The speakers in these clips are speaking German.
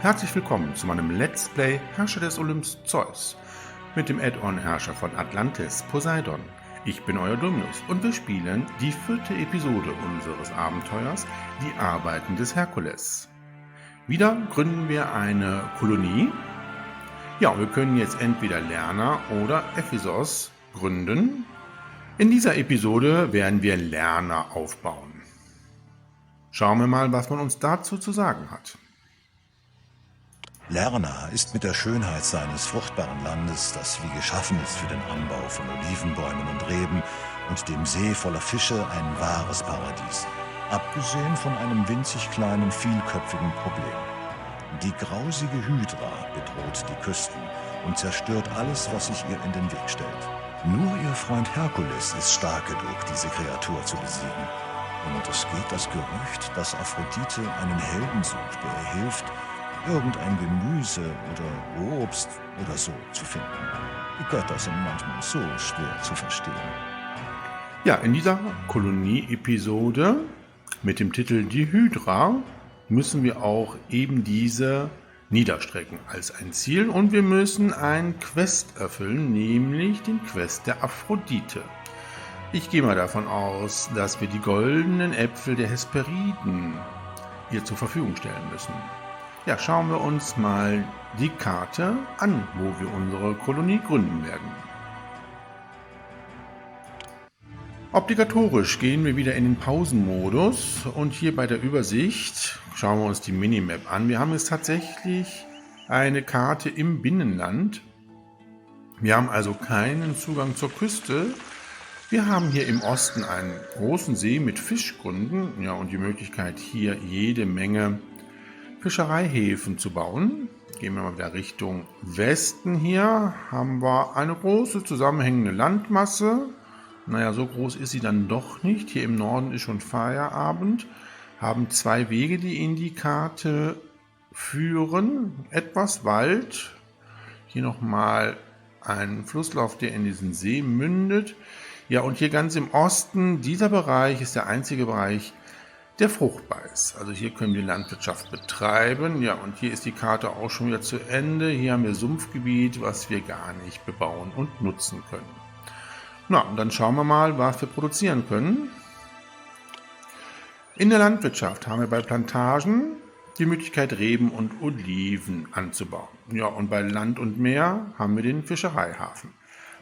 Herzlich willkommen zu meinem Let's Play Herrscher des Olymps Zeus mit dem Add-on Herrscher von Atlantis Poseidon. Ich bin euer Dominus und wir spielen die 4. Episode unseres Abenteuers, die Arbeiten des Herkules. Wieder gründen wir eine Kolonie. Ja, wir können jetzt entweder Lerna oder Ephesos gründen. In dieser Episode werden wir Lerna aufbauen. Schauen wir mal, was man uns dazu zu sagen hat. Lerna ist mit der Schönheit seines fruchtbaren Landes, das wie geschaffen ist für den Anbau von Olivenbäumen und Reben, und dem See voller Fische ein wahres Paradies, abgesehen von einem winzig kleinen, vielköpfigen Problem. Die grausige Hydra bedroht die Küsten und zerstört alles, was sich ihr in den Weg stellt. Nur ihr Freund Herkules ist stark genug, diese Kreatur zu besiegen. Und es geht das Gerücht, dass Aphrodite einen Helden sucht, der ihr hilft, irgendein Gemüse oder Obst oder so zu finden. Die Götter sind manchmal so schwer zu verstehen. Ja, in dieser Kolonie-Episode mit dem Titel Die Hydra müssen wir auch eben diese niederstrecken als ein Ziel und wir müssen ein Quest erfüllen, nämlich den Quest der Aphrodite. Ich gehe mal davon aus, dass wir die goldenen Äpfel der Hesperiden ihr zur Verfügung stellen müssen. Ja, schauen wir uns mal die Karte an, wo wir unsere Kolonie gründen werden. Obligatorisch gehen wir wieder in den Pausenmodus und hier bei der Übersicht schauen wir uns die Minimap an. Wir haben jetzt tatsächlich eine Karte im Binnenland. Wir haben also keinen Zugang zur Küste. Wir haben hier im Osten einen großen See mit Fischgründen, ja, und die Möglichkeit hier jede Menge Fischereihäfen zu bauen. Gehen wir mal wieder Richtung Westen. Hier haben wir eine große zusammenhängende Landmasse. Naja, so groß ist sie dann doch nicht. Hier im Norden ist schon Feierabend. Haben 2 Wege, die in die Karte führen. Etwas Wald. Hier nochmal ein Flusslauf, der in diesen See mündet. Ja, und hier ganz im Osten, dieser Bereich ist der einzige Bereich, der fruchtbar ist. Also hier können wir Landwirtschaft betreiben. Ja, und hier ist die Karte auch schon wieder zu Ende. Hier haben wir Sumpfgebiet, was wir gar nicht bebauen und nutzen können. Na, und dann schauen wir mal, was wir produzieren können. In der Landwirtschaft haben wir bei Plantagen die Möglichkeit, Reben und Oliven anzubauen. Ja, und bei Land und Meer haben wir den Fischereihafen.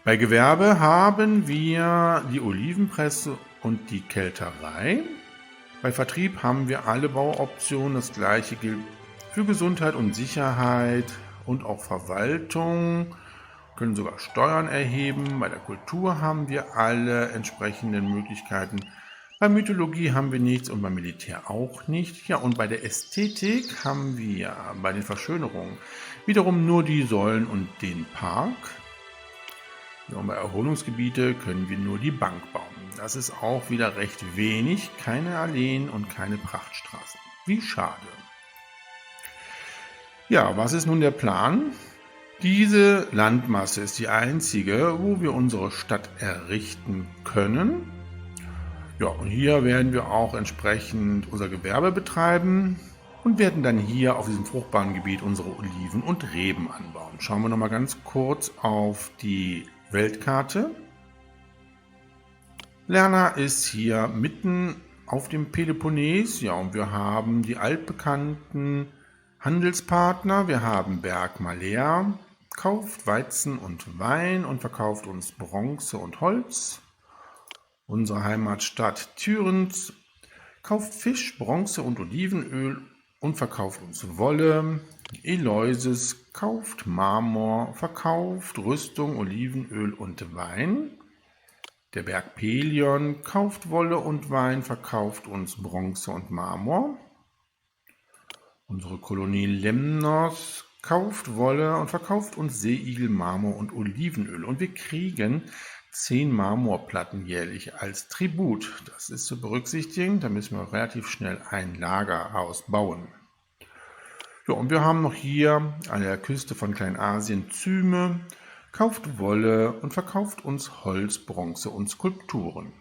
Bei Gewerbe haben wir die Olivenpresse und die Kelterei. Bei Vertrieb haben wir alle Bauoptionen. Das gleiche gilt für Gesundheit und Sicherheit und auch Verwaltung. Wir können sogar Steuern erheben. Bei der Kultur haben wir alle entsprechenden Möglichkeiten. Bei Mythologie haben wir nichts und beim Militär auch nicht. Ja, und bei der Ästhetik haben wir bei den Verschönerungen wiederum nur die Säulen und den Park. Ja, und bei Erholungsgebiete können wir nur die Bank bauen. Das ist auch wieder recht wenig, keine Alleen und keine Prachtstraßen. Wie schade. Ja, was ist nun der Plan? Diese Landmasse ist die einzige, wo wir unsere Stadt errichten können. Ja, und hier werden wir auch entsprechend unser Gewerbe betreiben und werden dann hier auf diesem fruchtbaren Gebiet unsere Oliven und Reben anbauen. Schauen wir noch mal ganz kurz auf die Weltkarte. Lerna ist hier mitten auf dem Peloponnes. Ja, und wir haben die altbekannten Handelspartner. Wir haben Berg Malea, kauft Weizen und Wein und verkauft uns Bronze und Holz. Unsere Heimatstadt Tyrenz kauft Fisch, Bronze und Olivenöl und verkauft uns Wolle. Eleusis kauft Marmor, verkauft Rüstung, Olivenöl und Wein. Der Berg Pelion kauft Wolle und Wein, verkauft uns Bronze und Marmor. Unsere Kolonie Lemnos kauft Wolle und verkauft uns Seeigel, Marmor und Olivenöl. Und wir kriegen 10 Marmorplatten jährlich als Tribut. Das ist zu berücksichtigen, da müssen wir relativ schnell ein Lagerhaus bauen. Ja, und wir haben noch hier an der Küste von Kleinasien Zyme, kauft Wolle und verkauft uns Holz, Bronze und Skulpturen.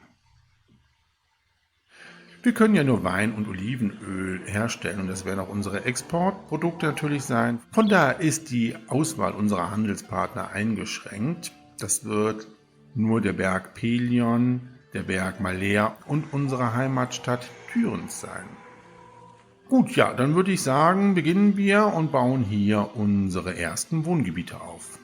Wir können ja nur Wein und Olivenöl herstellen und das werden auch unsere Exportprodukte natürlich sein. Von daher ist die Auswahl unserer Handelspartner eingeschränkt. Das wird nur der Berg Pelion, der Berg Malea und unsere Heimatstadt Thürens sein. Gut, ja, dann würde ich sagen, beginnen wir und bauen hier unsere ersten Wohngebiete auf.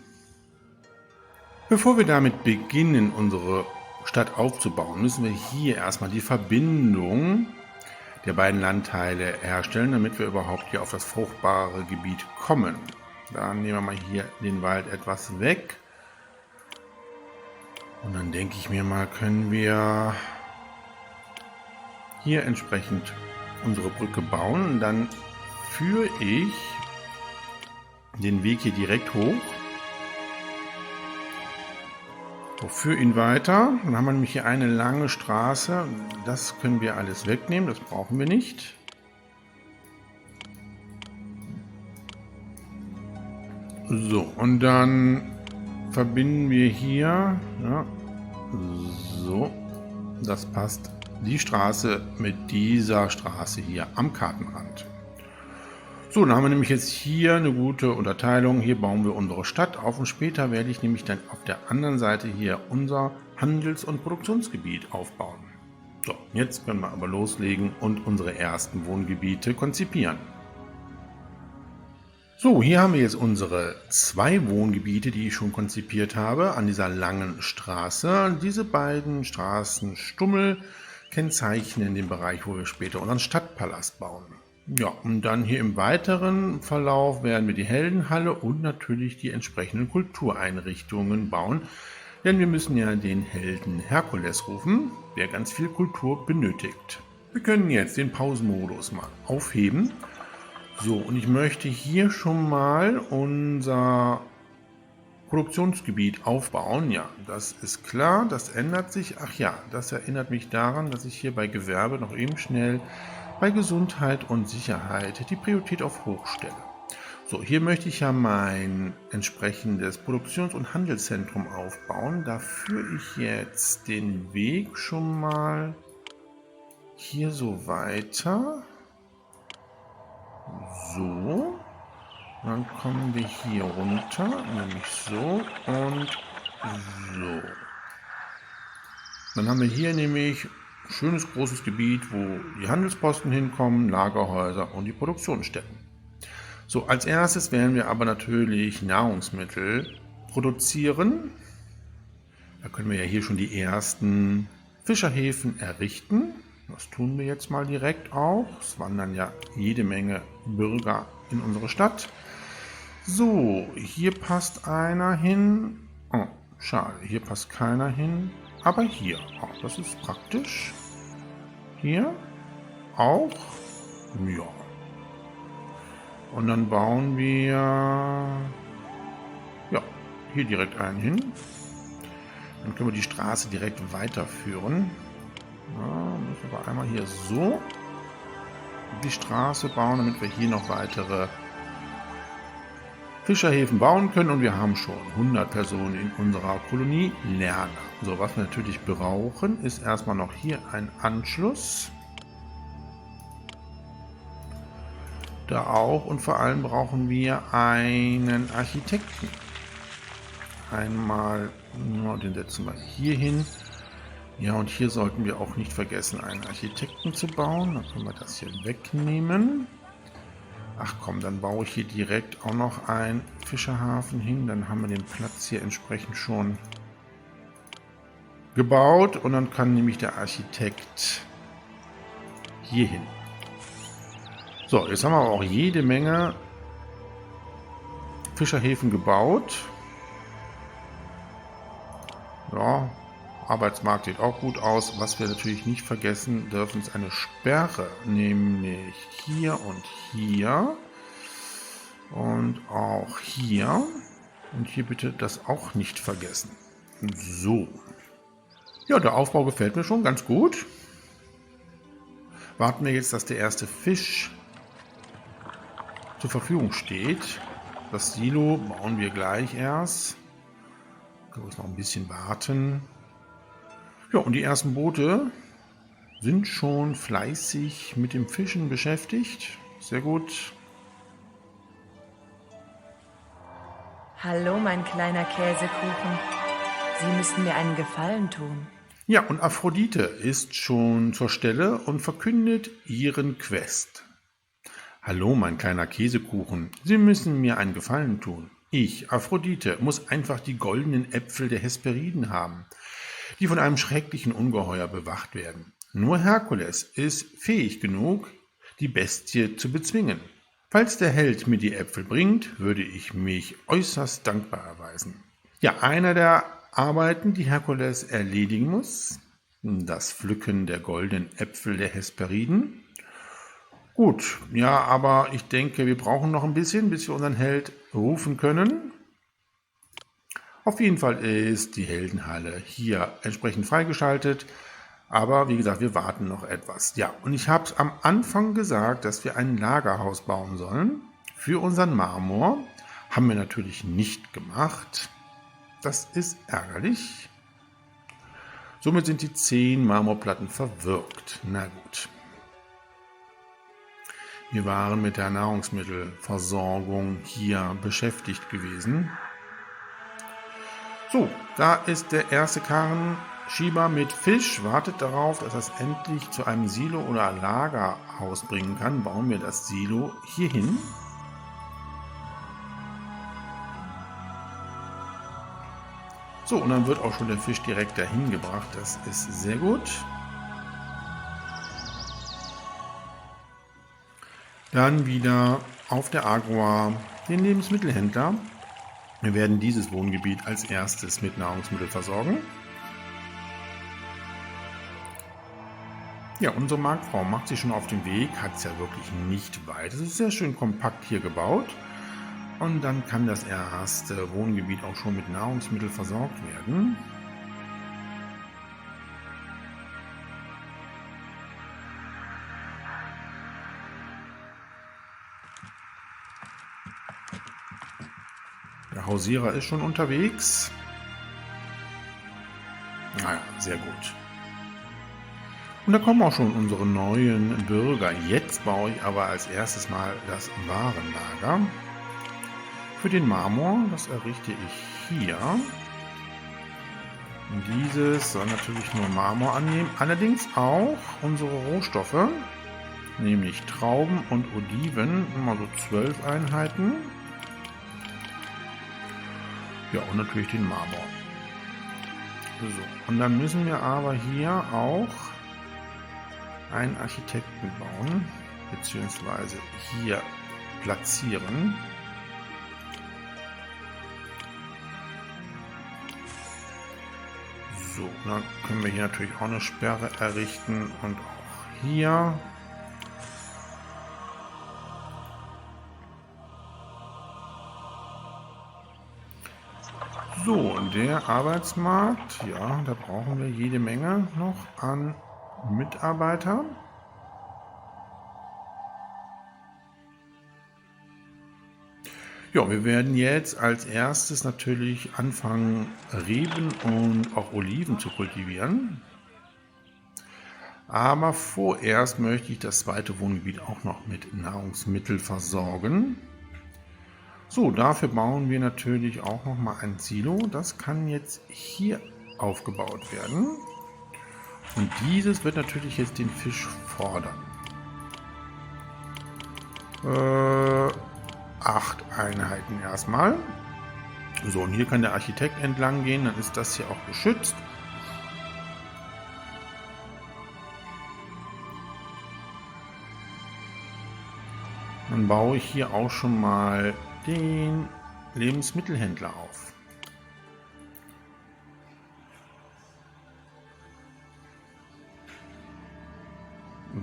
Bevor wir damit beginnen, unsere Stadt aufzubauen, müssen wir hier erstmal die Verbindung der beiden Landteile herstellen, damit wir überhaupt hier auf das fruchtbare Gebiet kommen. Dann nehmen wir mal hier den Wald etwas weg. Und dann denke ich mir mal, können wir hier entsprechend unsere Brücke bauen. Und dann führe ich den Weg hier direkt hoch. So, führe ihn weiter. Dann haben wir nämlich hier eine lange Straße. Das können wir alles wegnehmen, das brauchen wir nicht. So, und dann verbinden wir hier, ja, so, das passt, die Straße mit dieser Straße hier am Kartenrand. So, dann haben wir nämlich jetzt hier eine gute Unterteilung. Hier bauen wir unsere Stadt auf und später werde ich nämlich dann auf der anderen Seite hier unser Handels- und Produktionsgebiet aufbauen. So, jetzt können wir aber loslegen und unsere ersten Wohngebiete konzipieren. So, hier haben wir jetzt unsere 2 Wohngebiete, die ich schon konzipiert habe, an dieser langen Straße. Diese beiden Straßenstummel kennzeichnen den Bereich, wo wir später unseren Stadtpalast bauen. Ja, und dann hier im weiteren Verlauf werden wir die Heldenhalle und natürlich die entsprechenden Kultureinrichtungen bauen, denn wir müssen ja den Helden Herkules rufen, der ganz viel Kultur benötigt. Wir können jetzt den Pausenmodus mal aufheben. So, und ich möchte hier schon mal unser Produktionsgebiet aufbauen. Ja, das ist klar, das ändert sich. Ach ja, das erinnert mich daran, dass ich hier bei Gewerbe noch eben schnell bei Gesundheit und Sicherheit die Priorität auf Hoch stelle. So, hier möchte ich ja mein entsprechendes Produktions- und Handelszentrum aufbauen. Da führe ich jetzt den Weg schon mal hier so weiter. So. Dann kommen wir hier runter, nämlich so und so. Dann haben wir hier nämlich schönes großes Gebiet, wo die Handelsposten hinkommen, Lagerhäuser und die Produktionsstätten. So, als erstes werden wir aber natürlich Nahrungsmittel produzieren. Da können wir ja hier schon die ersten Fischerhäfen errichten. Das tun wir jetzt mal direkt auch. Es wandern ja jede Menge Bürger in unsere Stadt. So, hier passt einer hin. Oh, schade, hier passt keiner hin. Aber hier, oh, das ist praktisch. Hier auch. Ja. Und dann bauen wir ja, hier direkt einen hin. Dann können wir die Straße direkt weiterführen. Ja, müssen wir einmal hier so die Straße bauen, damit wir hier noch weitere Fischerhäfen bauen können, und wir haben schon 100 Personen in unserer Kolonie Lerner. So, was wir natürlich brauchen, ist erstmal noch hier ein Anschluss. Da auch, und vor allem brauchen wir einen Architekten. Einmal, den setzen wir hier hin. Ja, und hier sollten wir auch nicht vergessen, einen Architekten zu bauen. Dann können wir das hier wegnehmen. Ach komm, dann baue ich hier direkt auch noch einen Fischerhafen hin. Dann haben wir den Platz hier entsprechend schon gebaut. Und dann kann nämlich der Architekt hier hin. So, jetzt haben wir aber auch jede Menge Fischerhäfen gebaut. Ja, Arbeitsmarkt sieht auch gut aus. Was wir natürlich nicht vergessen dürfen, ist eine Sperre, nämlich hier und hier und auch hier. Und hier bitte das auch nicht vergessen. So. Ja, der Aufbau gefällt mir schon ganz gut. Warten wir jetzt, dass der erste Fisch zur Verfügung steht. Das Silo bauen wir gleich erst. Können wir noch ein bisschen warten. Ja, und die ersten Boote sind schon fleißig mit dem Fischen beschäftigt. Sehr gut. Hallo, mein kleiner Käsekuchen. Sie müssen mir einen Gefallen tun. Ja, und Aphrodite ist schon zur Stelle und verkündet ihren Quest. Hallo, mein kleiner Käsekuchen. Sie müssen mir einen Gefallen tun. Ich, Aphrodite, muss einfach die goldenen Äpfel der Hesperiden haben, die von einem schrecklichen Ungeheuer bewacht werden. Nur Herkules ist fähig genug, die Bestie zu bezwingen. Falls der Held mir die Äpfel bringt, würde ich mich äußerst dankbar erweisen. Ja, einer der Arbeiten, die Herkules erledigen muss, das Pflücken der goldenen Äpfel der Hesperiden. Gut, ja, aber ich denke, wir brauchen noch ein bisschen, bis wir unseren Held rufen können. Auf jeden Fall ist die Heldenhalle hier entsprechend freigeschaltet. Aber wie gesagt, wir warten noch etwas. Ja, und ich habe es am Anfang gesagt, dass wir ein Lagerhaus bauen sollen. Für unseren Marmor haben wir natürlich nicht gemacht. Das ist ärgerlich. Somit sind die 10 Marmorplatten verwirkt. Na gut. Wir waren mit der Nahrungsmittelversorgung hier beschäftigt gewesen. So, da ist der erste Karrenschieber mit Fisch. Wartet darauf, dass er es endlich zu einem Silo oder Lagerhaus bringen kann. Bauen wir das Silo hier hin. So, und dann wird auch schon der Fisch direkt dahin gebracht. Das ist sehr gut. Dann wieder auf der Agora den Lebensmittelhändler. Wir werden dieses Wohngebiet als erstes mit Nahrungsmitteln versorgen. Ja, unsere Marktfrau macht sich schon auf den Weg, hat es ja wirklich nicht weit. Es ist sehr schön kompakt hier gebaut. Und dann kann das erste Wohngebiet auch schon mit Nahrungsmitteln versorgt werden. Der Hausierer ist schon unterwegs. Naja, sehr gut. Und da kommen auch schon unsere neuen Bürger. Jetzt baue ich aber als erstes mal das Warenlager. Für den Marmor, das errichte ich hier. Und dieses soll natürlich nur Marmor annehmen. Allerdings auch unsere Rohstoffe, nämlich Trauben und Oliven, immer so 12 Einheiten. Ja, und natürlich den Marmor. So, und dann müssen wir aber hier auch einen Architekten bauen, beziehungsweise hier platzieren. So, dann können wir hier natürlich auch eine Sperre errichten und auch hier. So, der Arbeitsmarkt, ja, da brauchen wir jede Menge noch an Mitarbeitern. Ja, wir werden jetzt als erstes natürlich anfangen, Reben und auch Oliven zu kultivieren. Aber vorerst möchte ich das zweite Wohngebiet auch noch mit Nahrungsmitteln versorgen. So, dafür bauen wir natürlich auch noch mal ein Silo. Das kann jetzt hier aufgebaut werden. Und dieses wird natürlich jetzt den Fisch fordern. 8 Einheiten erstmal. So, und hier kann der Architekt entlang gehen, dann ist das hier auch geschützt. Dann baue ich hier auch schon mal den Lebensmittelhändler auf.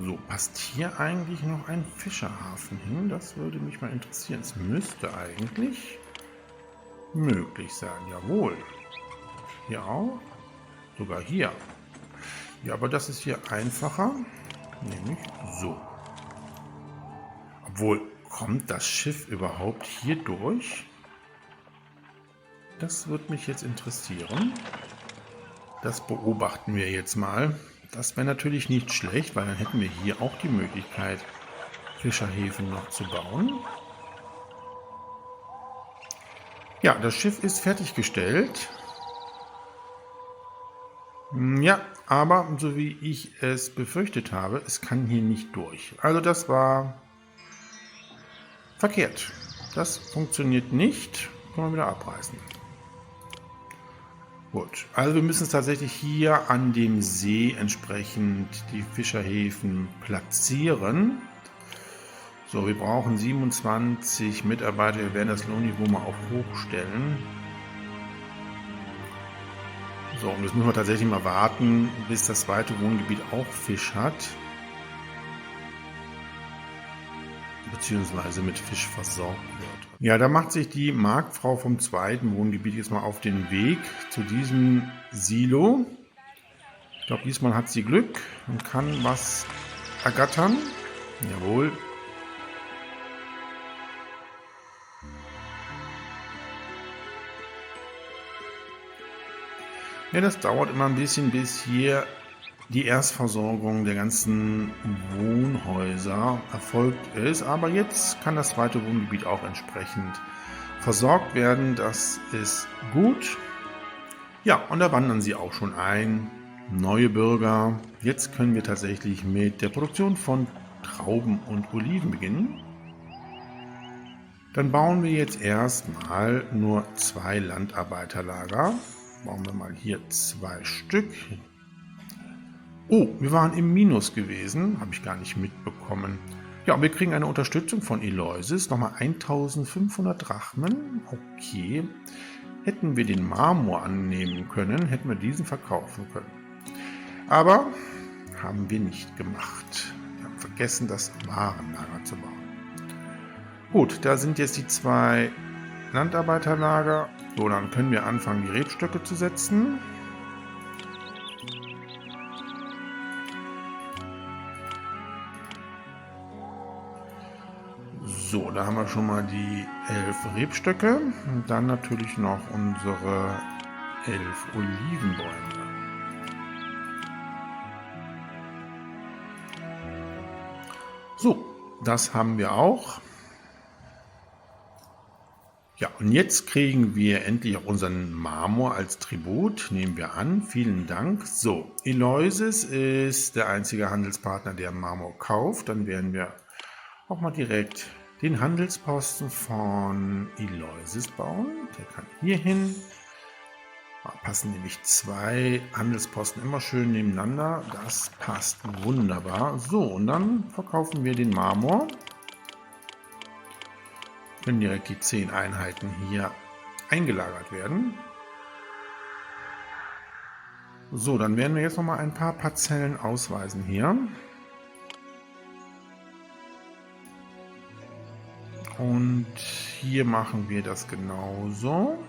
So, passt hier eigentlich noch ein Fischerhafen hin? Das würde mich mal interessieren. Es müsste eigentlich möglich sein. Jawohl. Hier auch. Sogar hier. Ja, aber das ist hier einfacher. Nämlich so. Obwohl, kommt das Schiff überhaupt hier durch? Das würde mich jetzt interessieren. Das beobachten wir jetzt mal. Das wäre natürlich nicht schlecht, weil dann hätten wir hier auch die Möglichkeit, Fischerhäfen noch zu bauen. Ja, das Schiff ist fertiggestellt. Ja, aber so wie ich es befürchtet habe, es kann hier nicht durch. Also das war verkehrt. Das funktioniert nicht. Können wir wieder abreißen. Gut, also wir müssen es tatsächlich hier an dem See entsprechend die Fischerhäfen platzieren. So, wir brauchen 27 Mitarbeiter. Wir werden das Lohnniveau mal auf hochstellen. So, und jetzt müssen wir tatsächlich mal warten, bis das zweite Wohngebiet auch Fisch hat. Beziehungsweise mit Fisch versorgt wird. Ja, da macht sich die Marktfrau vom zweiten Wohngebiet jetzt mal auf den Weg zu diesem Silo. Ich glaube, diesmal hat sie Glück und kann was ergattern. Jawohl. Ja, das dauert immer ein bisschen, bis hier die Erstversorgung der ganzen Wohnhäuser erfolgt ist. Aber jetzt kann das zweite Wohngebiet auch entsprechend versorgt werden. Das ist gut. Ja, und da wandern sie auch schon ein. Neue Bürger. Jetzt können wir tatsächlich mit der Produktion von Trauben und Oliven beginnen. Dann bauen wir jetzt erstmal nur 2 Landarbeiterlager. Bauen wir mal hier 2 Stück. Oh, wir waren im Minus gewesen. Habe ich gar nicht mitbekommen. Ja, und wir kriegen eine Unterstützung von Eleusis. Nochmal 1500 Drachmen. Okay. Hätten wir den Marmor annehmen können, hätten wir diesen verkaufen können. Aber haben wir nicht gemacht. Wir haben vergessen, das Warenlager zu bauen. Gut, da sind jetzt die 2 Landarbeiterlager. So, dann können wir anfangen, die Rebstöcke zu setzen. So, da haben wir schon mal die 11 Rebstöcke und dann natürlich noch unsere 11 Olivenbäume. So, das haben wir auch. Ja, und jetzt kriegen wir endlich auch unseren Marmor als Tribut. Nehmen wir an. Vielen Dank. So, Eleusis ist der einzige Handelspartner, der Marmor kauft. Dann werden wir auch mal direkt den Handelsposten von Eleusis bauen. Der kann hier hin. Da passen nämlich 2 Handelsposten immer schön nebeneinander. Das passt wunderbar. So, und dann verkaufen wir den Marmor. Können direkt die 10 Einheiten hier eingelagert werden. So, dann werden wir jetzt noch mal ein paar Parzellen ausweisen hier. Und hier machen wir das genauso.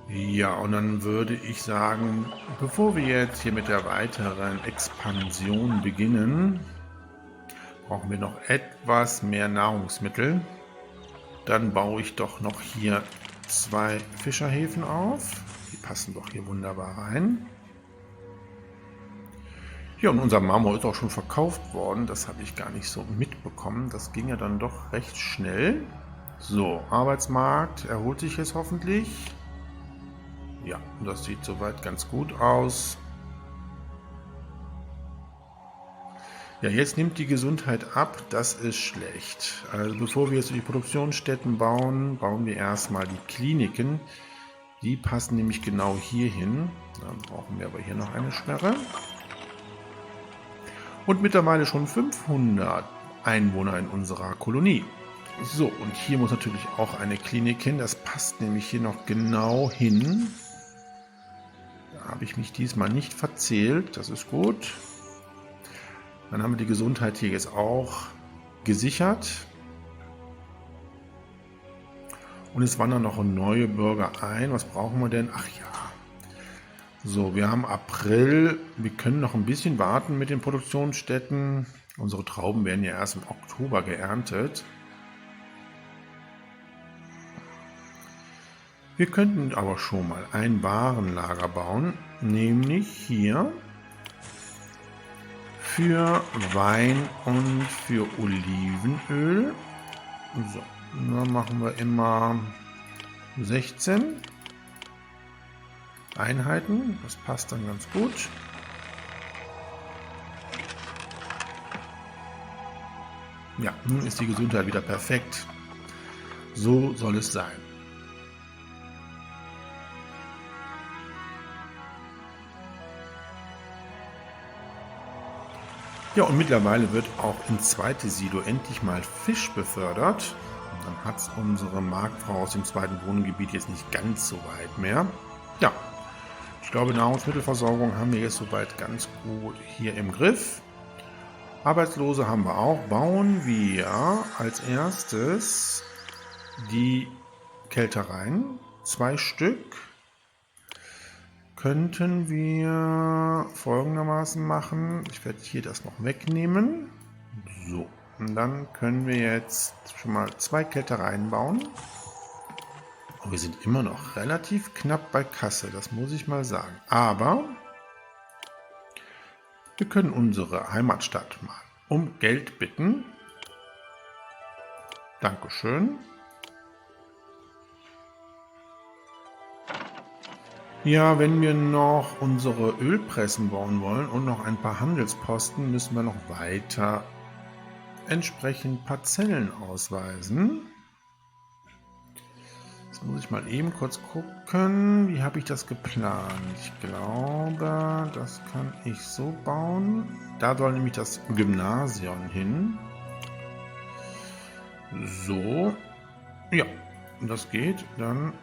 Ja, und dann würde ich sagen, bevor wir jetzt hier mit der weiteren Expansion beginnen, brauchen wir noch etwas mehr Nahrungsmittel. Dann baue ich doch noch hier 2 Fischerhäfen auf. Die passen doch hier wunderbar rein. Ja, und unser Marmor ist auch schon verkauft worden. Das habe ich gar nicht so mitbekommen. Das ging ja dann doch recht schnell. So, Arbeitsmarkt erholt sich jetzt hoffentlich. Ja, das sieht soweit ganz gut aus. Ja, jetzt nimmt die Gesundheit ab. Das ist schlecht. Also bevor wir jetzt die Produktionsstätten bauen, bauen wir erstmal die Kliniken. Die passen nämlich genau hier hin. Dann brauchen wir aber hier noch eine Sperre. Und mittlerweile schon 500 Einwohner in unserer Kolonie. So, und hier muss natürlich auch eine Klinik hin. Das passt nämlich hier noch genau hin. Da habe ich mich diesmal nicht verzählt. Das ist gut. Dann haben wir die Gesundheit hier jetzt auch gesichert. Und es wandern noch neue Bürger ein. Was brauchen wir denn? Ach ja. So, wir haben April. Wir können noch ein bisschen warten mit den Produktionsstätten. Unsere Trauben werden ja erst im Oktober geerntet. Wir könnten aber schon mal ein Warenlager bauen, nämlich hier für Wein und für Olivenöl. So, dann machen wir immer 16 Einheiten. Das passt dann ganz gut. Ja, nun ist die Gesundheit wieder perfekt. So soll es sein. Ja, und mittlerweile wird auch ins zweite Silo endlich mal Fisch befördert. Und dann hat es unsere Marktfrau aus dem zweiten Wohngebiet jetzt nicht ganz so weit mehr. Ja, ich glaube, Nahrungsmittelversorgung haben wir jetzt soweit ganz gut hier im Griff. Arbeitslose haben wir auch. Bauen wir als erstes die Kältereien. 2 Stück. Könnten wir folgendermaßen machen. Ich werde hier das noch wegnehmen. So, und dann können wir jetzt schon mal 2 Kältereien bauen. Und wir sind immer noch relativ knapp bei Kasse, das muss ich mal sagen. Aber wir können unsere Heimatstadt mal um Geld bitten. Dankeschön. Ja, wenn wir noch unsere Ölpressen bauen wollen und noch ein paar Handelsposten, müssen wir noch weiter entsprechend Parzellen ausweisen. Jetzt muss ich mal eben kurz gucken, wie habe ich das geplant. Ich glaube, das kann ich so bauen. Da soll nämlich das Gymnasium hin. So, ja, das geht. Dann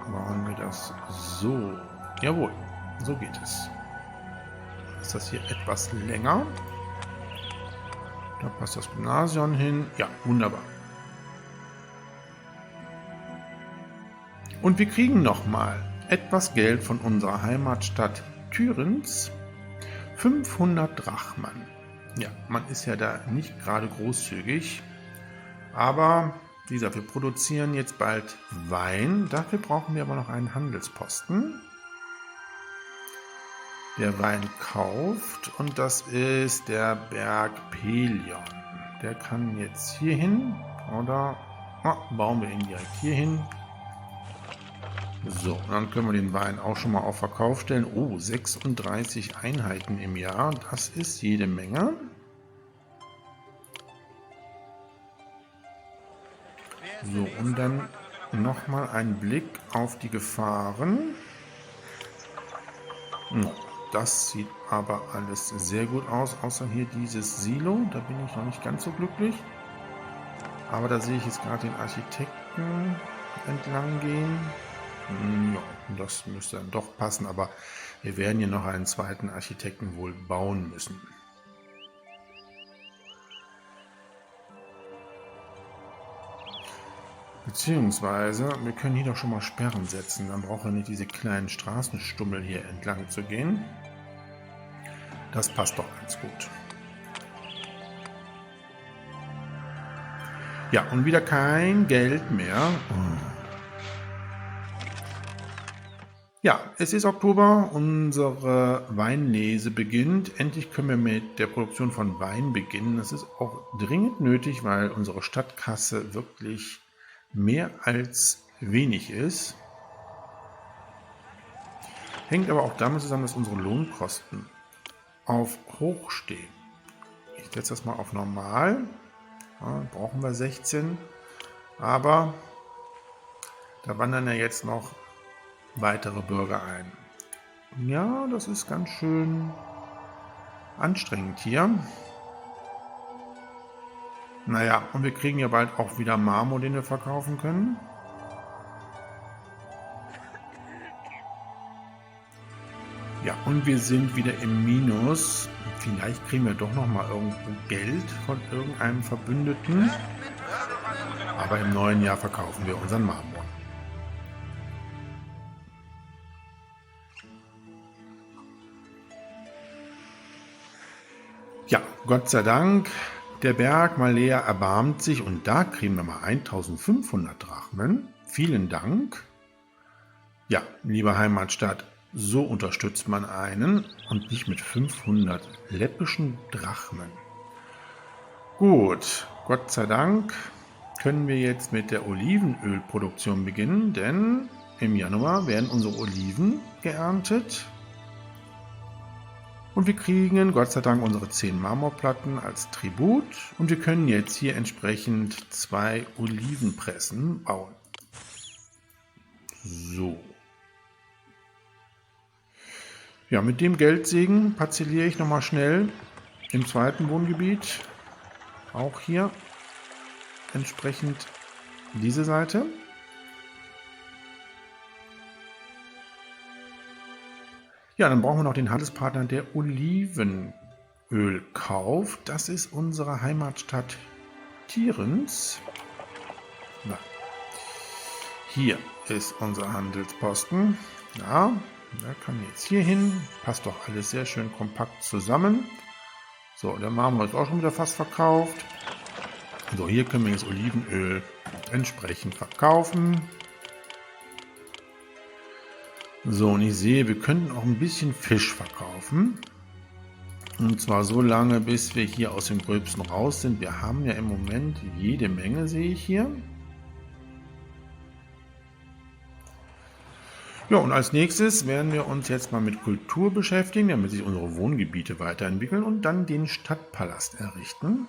machen wir das so. Jawohl, so geht es. Ist das hier etwas länger? Da passt das Gymnasium hin. Ja, wunderbar. Und wir kriegen nochmal etwas Geld von unserer Heimatstadt Thürens. 500 Drachmen. Ja, man ist ja da nicht gerade großzügig. Aber wie gesagt, wir produzieren jetzt bald Wein. Dafür brauchen wir aber noch einen Handelsposten, der Wein kauft. Und das ist der Berg Pelion. Der kann jetzt hier hin. Oder bauen wir ihn direkt hier hin. So, dann können wir den Wein auch schon mal auf Verkauf stellen. Oh, 36 Einheiten im Jahr. Das ist jede Menge. So, und dann nochmal ein Blick auf die Gefahren. Das sieht aber alles sehr gut aus, außer hier dieses Silo. Da bin ich noch nicht ganz so glücklich. Aber da sehe ich jetzt gerade den Architekten entlang gehen. Ja, das müsste dann doch passen, aber wir werden hier noch einen zweiten Architekten wohl bauen müssen. Beziehungsweise, wir können hier doch schon mal Sperren setzen, dann brauchen wir nicht diese kleinen Straßenstummel hier entlang zu gehen. Das passt doch ganz gut. Ja, und wieder kein Geld mehr. Ja, es ist Oktober, unsere Weinlese beginnt. Endlich können wir mit der Produktion von Wein beginnen. Das ist auch dringend nötig, weil unsere Stadtkasse wirklich mehr als wenig ist. Hängt aber auch damit zusammen, dass unsere Lohnkosten auf hoch stehen. Ich setze das mal auf normal. Ja, brauchen wir 16. Aber da wandern ja jetzt noch weitere Bürger ein. Ja, das ist ganz schön anstrengend hier. Naja, und wir kriegen ja bald auch wieder Marmor, den wir verkaufen können. Ja, und wir sind wieder im Minus. Vielleicht kriegen wir doch noch mal irgendwo Geld von irgendeinem Verbündeten. Aber im neuen Jahr verkaufen wir unseren Marmor. Ja, Gott sei Dank Der Berg Malea erbarmt sich und da kriegen wir mal 1500 Drachmen. Vielen Dank. Ja, liebe Heimatstadt, so unterstützt man einen und nicht mit 500 läppischen Drachmen. Gut, Gott sei Dank können wir jetzt mit der Olivenölproduktion beginnen, denn im Januar werden unsere Oliven geerntet. Und wir kriegen Gott sei Dank unsere 10 Marmorplatten als Tribut und wir können jetzt hier entsprechend 2 Olivenpressen bauen. So. Ja, mit dem Geldsegen parzelliere ich nochmal schnell im zweiten Wohngebiet. Auch hier entsprechend diese Seite. Ja, dann brauchen wir noch den Handelspartner, der Olivenöl kauft. Das ist unsere Heimatstadt Tierens. Na, hier ist unser Handelsposten. Ja, der kann jetzt hier hin. Passt doch alles sehr schön kompakt zusammen. So, der Marmor ist auch schon wieder fast verkauft. So, hier können wir jetzt Olivenöl entsprechend verkaufen. So, und ich sehe, wir könnten auch ein bisschen Fisch verkaufen. Und zwar so lange, bis wir hier aus dem Gröbsten raus sind. Wir haben ja im Moment jede Menge, sehe ich hier. Ja, und als nächstes werden wir uns jetzt mal mit Kultur beschäftigen, damit sich unsere Wohngebiete weiterentwickeln und dann den Stadtpalast errichten.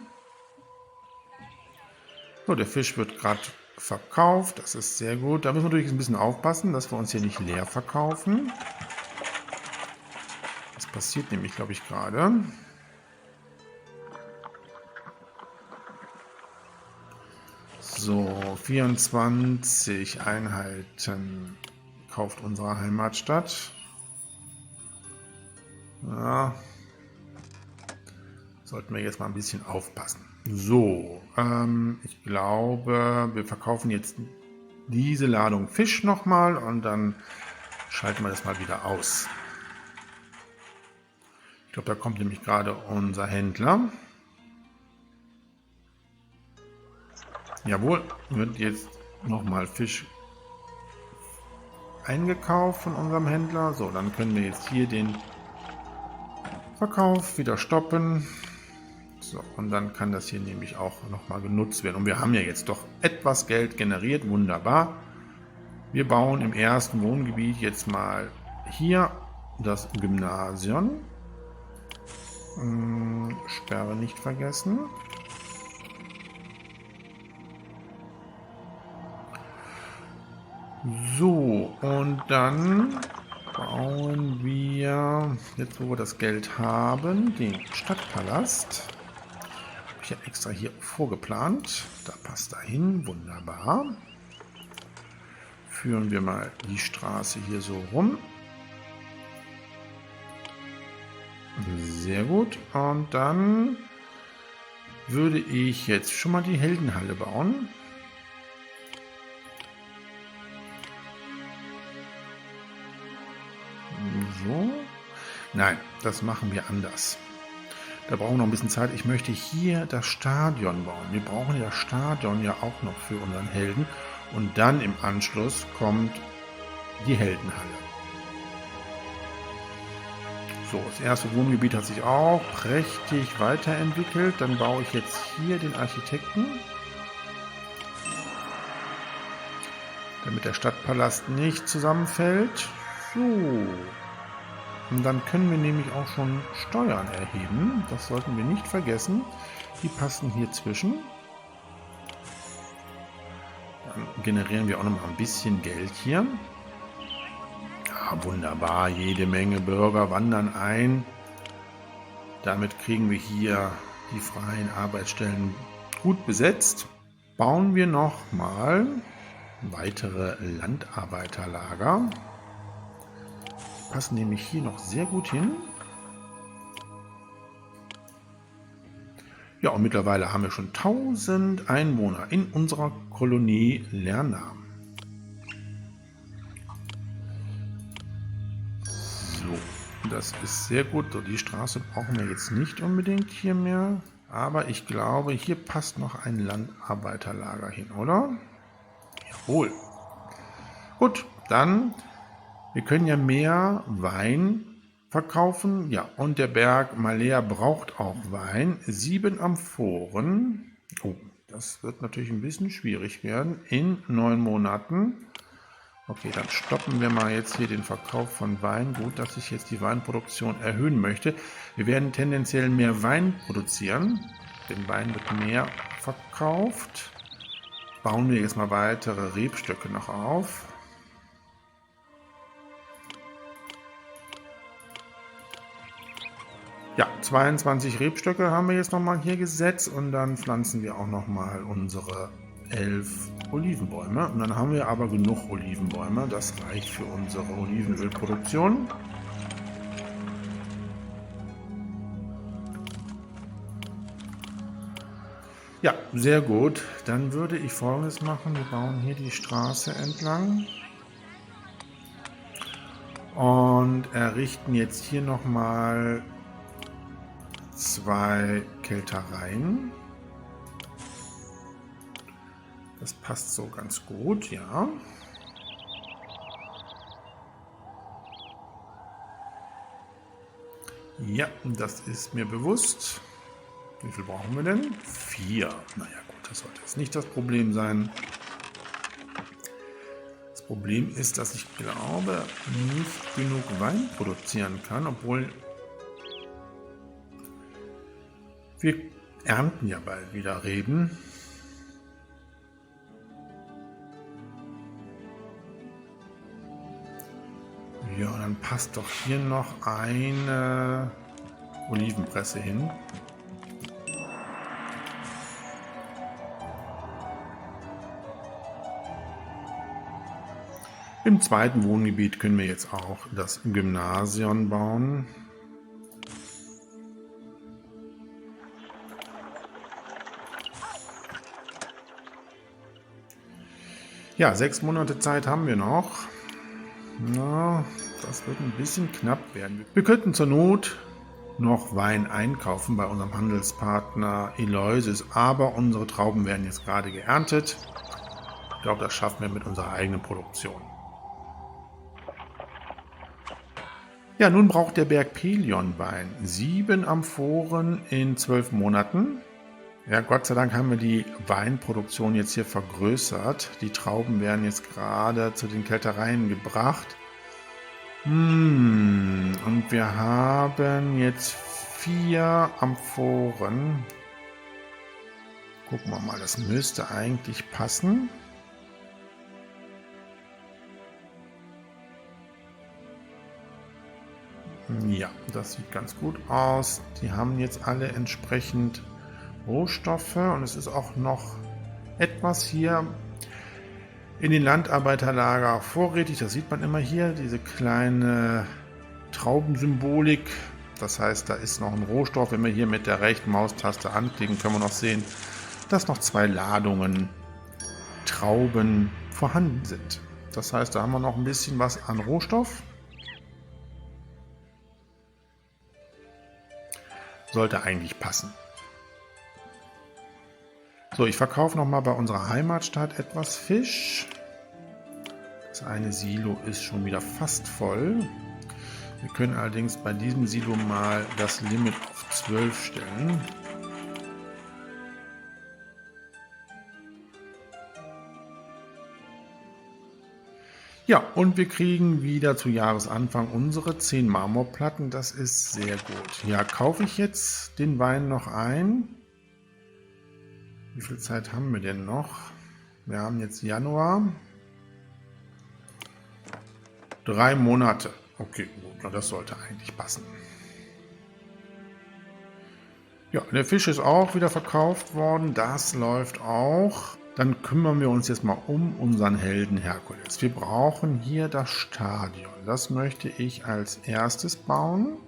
So, der Fisch wird gerade verkauft, das ist sehr gut. Da müssen wir natürlich ein bisschen aufpassen, dass wir uns hier nicht leer verkaufen. Das passiert nämlich, glaube ich, gerade. So, 24 Einheiten kauft unsere Heimatstadt. Ja, sollten wir jetzt mal ein bisschen aufpassen. So, ich glaube, wir verkaufen jetzt diese Ladung Fisch nochmal und dann schalten wir das mal wieder aus. Ich glaube, da kommt nämlich gerade unser Händler. Jawohl, wird jetzt nochmal Fisch eingekauft von unserem Händler. So, dann können wir jetzt hier den Verkauf wieder stoppen. So, und dann kann das hier nämlich auch nochmal genutzt werden. Und wir haben ja jetzt doch etwas Geld generiert. Wunderbar. Wir bauen im ersten Wohngebiet jetzt mal hier das Gymnasium. Sperre nicht vergessen. So, und dann bauen wir, jetzt wo wir das Geld haben, den Stadtpalast. Habe ich ja extra hier vorgeplant. Da passt da hin, wunderbar. Führen wir mal die Straße hier so rum. Sehr gut. Und dann würde ich jetzt schon mal die Heldenhalle bauen. So. Nein, das machen wir anders. Da brauchen wir noch ein bisschen Zeit. Ich möchte hier das Stadion bauen. Wir brauchen ja das Stadion ja auch noch für unseren Helden. Und dann im Anschluss kommt die Heldenhalle. So, das erste Wohngebiet hat sich auch prächtig weiterentwickelt. Dann baue ich jetzt hier den Architekten, damit der Stadtpalast nicht zusammenfällt. So. Und dann können wir nämlich auch schon Steuern erheben. Das sollten wir nicht vergessen. Die passen hier zwischen. Dann generieren wir auch noch mal ein bisschen Geld hier. Ja, wunderbar. Jede Menge Bürger wandern ein. Damit kriegen wir hier die freien Arbeitsstellen gut besetzt. Bauen wir noch mal weitere Landarbeiterlager. Passen nämlich hier noch sehr gut hin. Ja, und mittlerweile haben wir schon 1000 Einwohner in unserer Kolonie Lerna. So, das ist sehr gut. So, die Straße brauchen wir jetzt nicht unbedingt hier mehr. Aber ich glaube, hier passt noch ein Landarbeiterlager hin, oder? Jawohl. Gut, dann, wir können ja mehr Wein verkaufen. Ja, und der Berg Malea braucht auch Wein. 7 Amphoren. Oh, das wird natürlich ein bisschen schwierig werden in 9 Monaten. Okay, dann stoppen wir mal jetzt hier den Verkauf von Wein. Gut, dass ich jetzt die Weinproduktion erhöhen möchte. Wir werden tendenziell mehr Wein produzieren. Den Wein wird mehr verkauft. Bauen wir jetzt mal weitere Rebstöcke noch auf. Ja, 22 Rebstöcke haben wir jetzt nochmal hier gesetzt und dann pflanzen wir auch nochmal unsere 11 Olivenbäume. Und dann haben wir aber genug Olivenbäume. Das reicht für unsere Olivenölproduktion. Ja, sehr gut. Dann würde ich Folgendes machen. Wir bauen hier die Straße entlang und errichten jetzt hier nochmal 2 Keltereien. Das passt so ganz gut, ja. Ja, das ist mir bewusst. Wie viel brauchen wir denn? 4. Naja gut, das sollte jetzt nicht das Problem sein. Das Problem ist, dass ich glaube, nicht genug Wein produzieren kann, obwohl wir ernten ja bald wieder Reben. Ja, und dann passt doch hier noch eine Olivenpresse hin. Im zweiten Wohngebiet können wir jetzt auch das Gymnasium bauen. Ja, 6 Monate Zeit haben wir noch. Na, das wird ein bisschen knapp werden. Wir könnten zur Not noch Wein einkaufen bei unserem Handelspartner Eleusis, aber unsere Trauben werden jetzt gerade geerntet. Ich glaube, das schaffen wir mit unserer eigenen Produktion. Ja, nun braucht der Berg Pelion Wein. 7 Amphoren in 12 Monaten. Ja, Gott sei Dank haben wir die Weinproduktion jetzt hier vergrößert. Die Trauben werden jetzt gerade zu den Keltereien gebracht. Und wir haben jetzt 4 Amphoren. Gucken wir mal, das müsste eigentlich passen. Ja, das sieht ganz gut aus. Die haben jetzt alle entsprechend Rohstoffe und es ist auch noch etwas hier in den Landarbeiterlager vorrätig. Das sieht man immer hier, diese kleine Traubensymbolik. Das heißt, da ist noch ein Rohstoff. Wenn wir hier mit der rechten Maustaste anklicken, können wir noch sehen, dass noch 2 Ladungen Trauben vorhanden sind. Das heißt, da haben wir noch ein bisschen was an Rohstoff. Sollte eigentlich passen. So, ich verkaufe nochmal bei unserer Heimatstadt etwas Fisch. Das eine Silo ist schon wieder fast voll. Wir können allerdings bei diesem Silo mal das Limit auf 12 stellen. Ja, und wir kriegen wieder zu Jahresanfang unsere 10 Marmorplatten. Das ist sehr gut. Ja, kaufe ich jetzt den Wein noch ein? Wie viel Zeit haben wir denn noch? Wir haben jetzt Januar. 3 Monate. Okay, gut, das sollte eigentlich passen. Ja, der Fisch ist auch wieder verkauft worden. Das läuft auch. Dann kümmern wir uns jetzt mal um unseren Helden Herkules. Wir brauchen hier das Stadion. Das möchte ich als erstes bauen.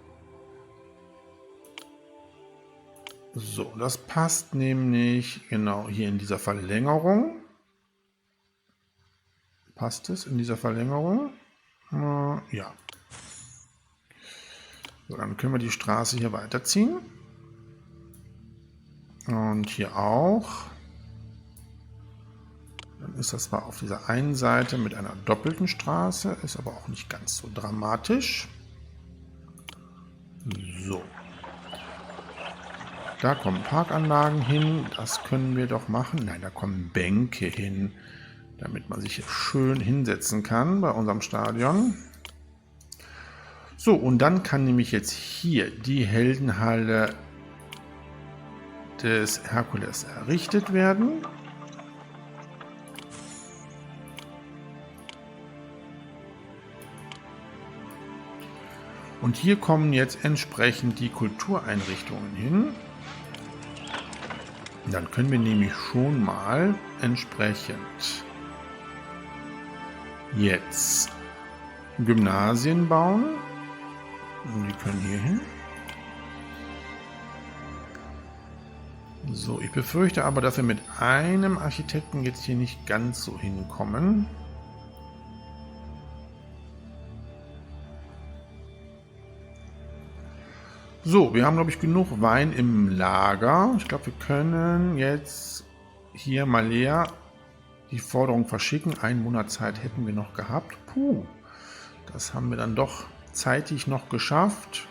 So, das passt nämlich genau hier in dieser Verlängerung. Passt es in dieser Verlängerung? Ja. So, dann können wir die Straße hier weiterziehen. Und hier auch. Dann ist das zwar auf dieser einen Seite mit einer doppelten Straße, ist aber auch nicht ganz so dramatisch. So. Da kommen Parkanlagen hin, das können wir doch machen. Nein, da kommen Bänke hin, damit man sich schön hinsetzen kann bei unserem Stadion. So, und dann kann nämlich jetzt hier die Heldenhalle des Herkules errichtet werden. Und hier kommen jetzt entsprechend die Kultureinrichtungen hin. Und dann können wir nämlich schon mal entsprechend jetzt Gymnasien bauen. Und die können hier hin. So, ich befürchte aber, dass wir mit einem Architekten jetzt hier nicht ganz so hinkommen. So, wir haben, glaube ich, genug Wein im Lager. Ich glaube, wir können jetzt hier mal leer die Forderung verschicken. 1 Monat Zeit hätten wir noch gehabt. Puh, das haben wir dann doch zeitig noch geschafft.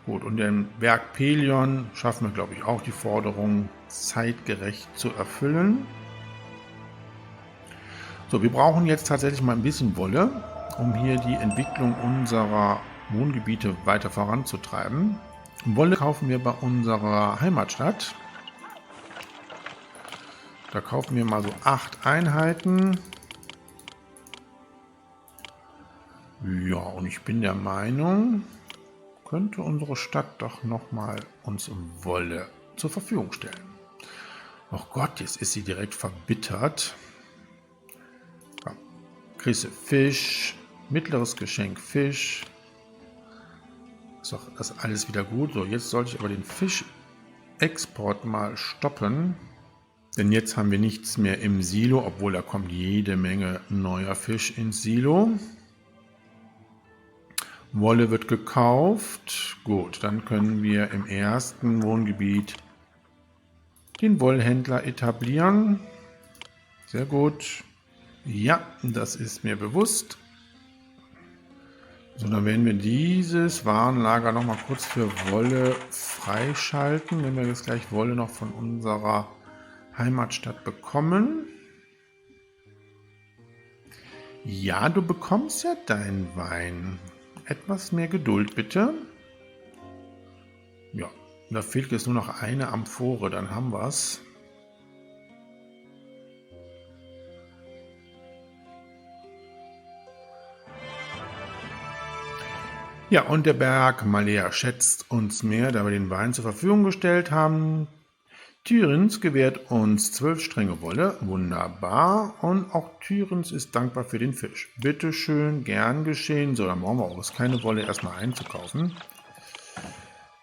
Gut, und den Berg Pelion schaffen wir, glaube ich, auch die Forderung zeitgerecht zu erfüllen. So, wir brauchen jetzt tatsächlich mal ein bisschen Wolle, um hier die Entwicklung unserer Wohngebiete weiter voranzutreiben. Wolle kaufen wir bei unserer Heimatstadt. Da kaufen wir mal so 8 Einheiten. Ja, und ich bin der Meinung, könnte unsere Stadt doch nochmal uns Wolle zur Verfügung stellen. Oh Gott, jetzt ist sie direkt verbittert. Ja, kriegst du Fisch, mittleres Geschenk Fisch. Ist doch das alles wieder gut. So, jetzt sollte ich aber den Fischexport mal stoppen. Denn jetzt haben wir nichts mehr im Silo, obwohl da kommt jede Menge neuer Fisch ins Silo. Wolle wird gekauft. Gut, dann können wir im ersten Wohngebiet den Wollhändler etablieren. Sehr gut. Ja, das ist mir bewusst. So, dann werden wir dieses Warenlager noch mal kurz für Wolle freischalten, wenn wir jetzt gleich Wolle noch von unserer Heimatstadt bekommen. Ja, du bekommst ja deinen Wein. Etwas mehr Geduld, bitte. Ja, da fehlt jetzt nur noch eine Amphore, dann haben wir es. Ja, und der Berg Malea schätzt uns mehr, da wir den Wein zur Verfügung gestellt haben. Thürens gewährt uns 12 Stränge Wolle. Wunderbar. Und auch Thürens ist dankbar für den Fisch. Bitte schön, gern geschehen. So, dann brauchen wir auch keine Wolle erstmal einzukaufen.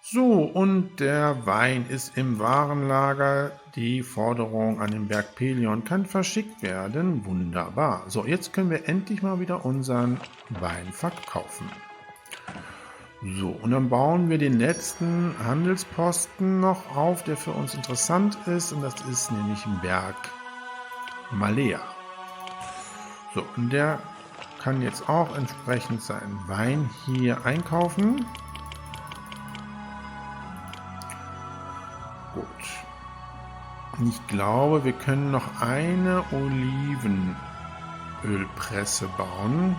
So, und der Wein ist im Warenlager. Die Forderung an den Berg Pelion kann verschickt werden. Wunderbar. So, jetzt können wir endlich mal wieder unseren Wein verkaufen. So, und dann bauen wir den letzten Handelsposten noch auf, der für uns interessant ist. Und das ist nämlich Berg Malea. So, und der kann jetzt auch entsprechend seinen Wein hier einkaufen. Gut. Und ich glaube, wir können noch eine Olivenölpresse bauen.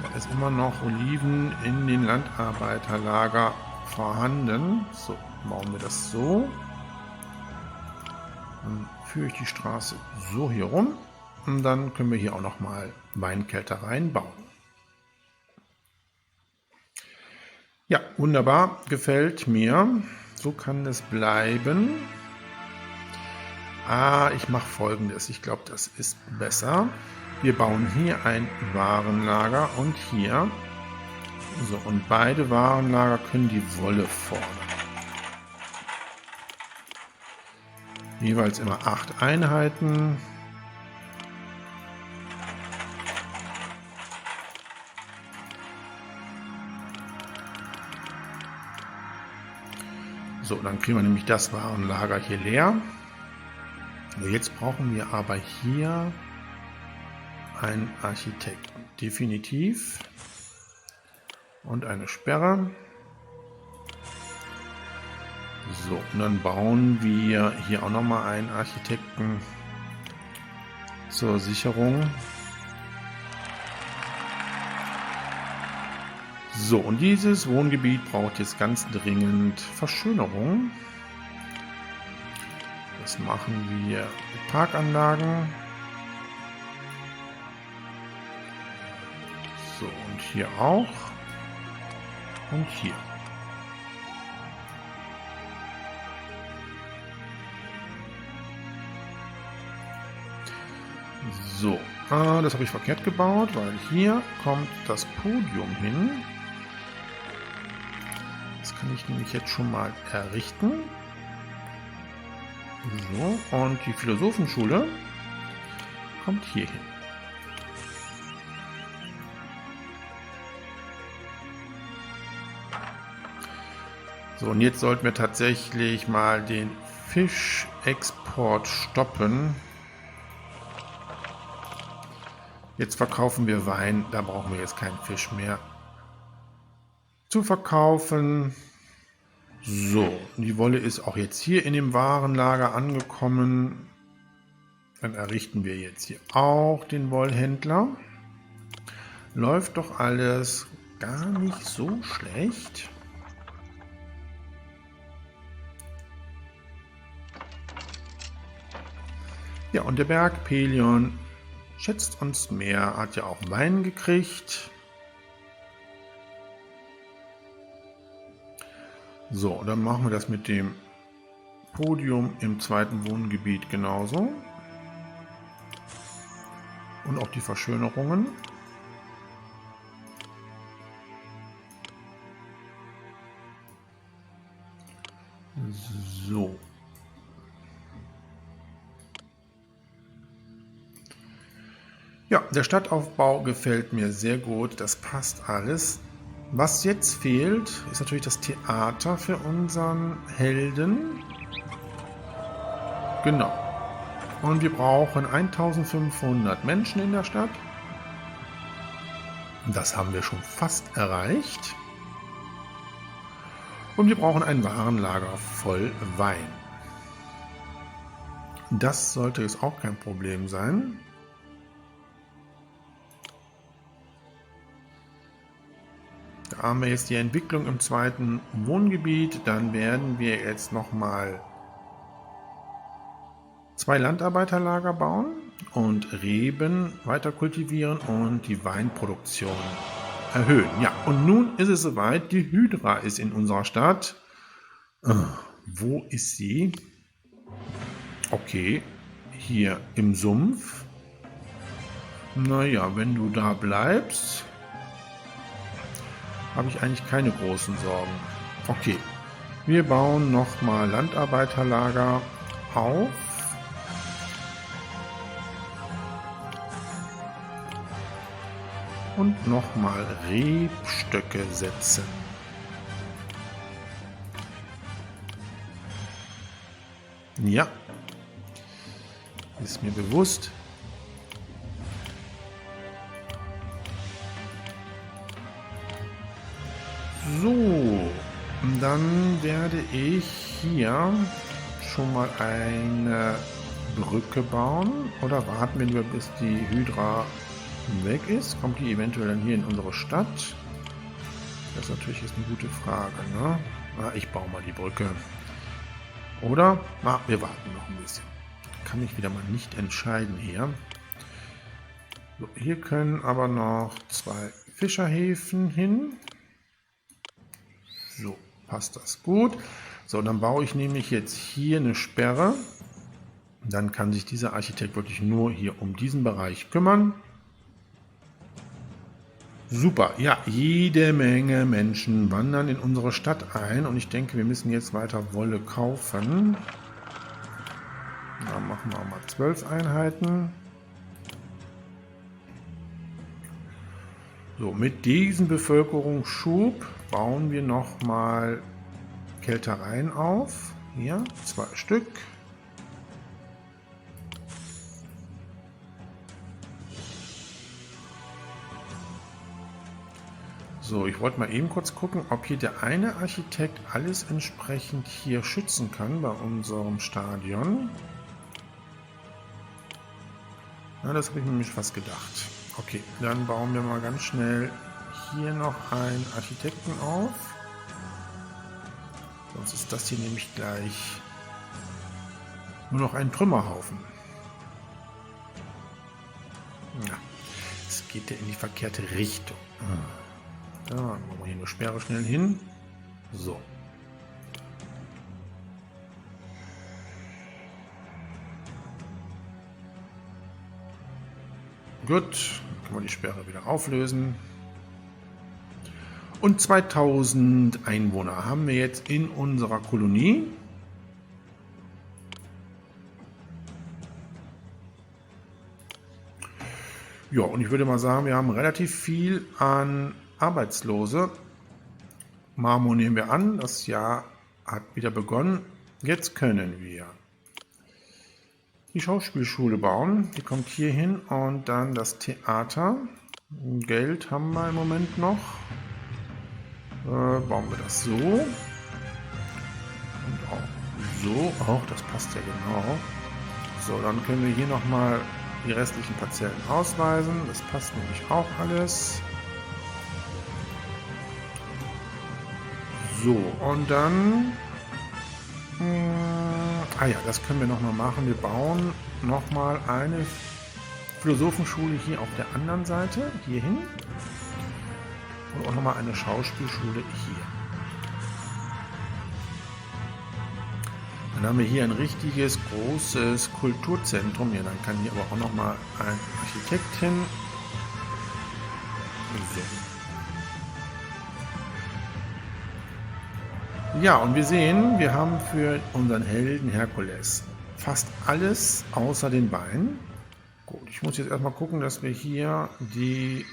Da ist immer noch Oliven in den Landarbeiterlager vorhanden. So, bauen wir das so. Dann führe ich die Straße so hier rum. Und dann können wir hier auch nochmal Weinkältereien bauen. Ja, wunderbar. Gefällt mir. So kann es bleiben. Ich mache Folgendes. Ich glaube, das ist besser. Wir bauen hier ein Warenlager und hier. So, und beide Warenlager können die Wolle fordern. Jeweils immer 8 Einheiten. So, So, dann kriegen wir nämlich das Warenlager hier leer. So, jetzt brauchen wir aber hier einen Architekten. Definitiv. Und eine Sperre. So, und dann bauen wir hier auch nochmal einen Architekten zur Sicherung. So, und dieses Wohngebiet braucht jetzt ganz dringend Verschönerung. Das machen wir mit Parkanlagen. So, und hier auch. Und hier. So, das habe ich verkehrt gebaut, weil hier kommt das Podium hin. Das kann ich nämlich jetzt schon mal errichten. So, und die Philosophenschule kommt hier hin. So, und jetzt sollten wir tatsächlich mal den Fischexport stoppen. Jetzt verkaufen wir Wein, da brauchen wir jetzt keinen Fisch mehr zu verkaufen. So, die Wolle ist auch jetzt hier in dem Warenlager angekommen. Dann errichten wir jetzt hier auch den Wollhändler. Läuft doch alles gar nicht so schlecht. Ja, und der Berg Pelion schätzt uns mehr, hat ja auch Wein gekriegt. So, dann machen wir das mit dem Podium im zweiten Wohngebiet genauso. Und auch die Verschönerungen. So. Ja, der Stadtaufbau gefällt mir sehr gut, das passt alles. Was jetzt fehlt, ist natürlich das Theater für unseren Helden. Genau. Und wir brauchen 1500 Menschen in der Stadt. Das haben wir schon fast erreicht. Und wir brauchen ein Warenlager voll Wein. Das sollte jetzt auch kein Problem sein. Da haben wir jetzt die Entwicklung im zweiten Wohngebiet. Dann werden wir jetzt nochmal 2 Landarbeiterlager bauen und Reben weiter kultivieren und die Weinproduktion erhöhen. Ja, und nun ist es soweit. Die Hydra ist in unserer Stadt. Wo ist sie? Okay, hier im Sumpf. Naja, wenn du da bleibst, habe ich eigentlich keine großen Sorgen. Okay, wir bauen nochmal Landarbeiterlager auf. Und nochmal Rebstöcke setzen. Ja, ist mir bewusst. So, dann werde ich hier schon mal eine Brücke bauen. Oder warten wir, bis die Hydra weg ist. Kommt die eventuell dann hier in unsere Stadt? Das ist natürlich jetzt eine gute Frage, ne? Ich baue mal die Brücke. Oder? Wir warten noch ein bisschen. Kann ich wieder mal nicht entscheiden hier. So, hier können aber noch 2 Fischerhäfen hin. So, passt das gut. So, dann baue ich nämlich jetzt hier eine Sperre. Dann kann sich dieser Architekt wirklich nur hier um diesen Bereich kümmern. Super, ja, jede Menge Menschen wandern in unsere Stadt ein und ich denke, wir müssen jetzt weiter Wolle kaufen. Da machen wir mal 12 Einheiten. So, mit diesem Bevölkerungsschub bauen wir nochmal Kältereien auf. Hier, 2 Stück. So, ich wollte mal eben kurz gucken, ob hier der eine Architekt alles entsprechend hier schützen kann bei unserem Stadion. Ja, das habe ich mir nämlich fast gedacht. Okay, dann bauen wir mal ganz schnell hier noch einen Architekten auf. Sonst ist das hier nämlich gleich nur noch ein Trümmerhaufen. Ja, es geht ja in die verkehrte Richtung. Da machen wir hier eine Sperre schnell hin. So. Gut, dann können wir die Sperre wieder auflösen. Und 2000 Einwohner haben wir jetzt in unserer Kolonie. Ja, und ich würde mal sagen, wir haben relativ viel an Arbeitslose. Marmor nehmen wir an, das Jahr hat wieder begonnen. Jetzt können wir die Schauspielschule bauen. Die kommt hier hin und dann das Theater. Geld haben wir im Moment noch. Bauen wir das so. Und auch so. Auch das passt ja genau. So, dann können wir hier nochmal die restlichen Parzellen ausweisen. Das passt nämlich auch alles. So, und dann... ja, das können wir nochmal machen. Wir bauen nochmal eine Philosophenschule hier auf der anderen Seite, hier hin. Und auch nochmal eine Schauspielschule hier. Dann haben wir hier ein richtiges, großes Kulturzentrum. Ja, dann kann hier aber auch nochmal ein Architekt hin. So. Ja, und wir sehen, wir haben für unseren Helden Herkules fast alles außer den Beinen. Gut, ich muss jetzt erstmal gucken, dass wir hier die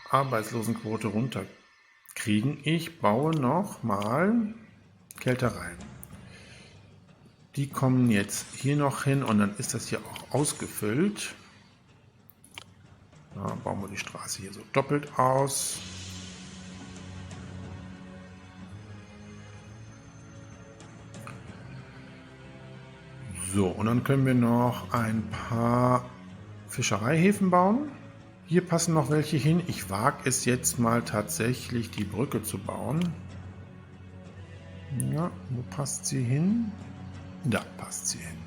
Arbeitslosenquote runterkriegen. Ich baue nochmal Kältereien. Die kommen jetzt hier noch hin und dann ist das hier auch ausgefüllt. Ja, bauen wir die Straße hier so doppelt aus. So, und dann können wir noch ein paar Fischereihäfen bauen. Hier passen noch welche hin. Ich wage es jetzt mal tatsächlich, die Brücke zu bauen. Ja, wo passt sie hin? Da passt sie hin.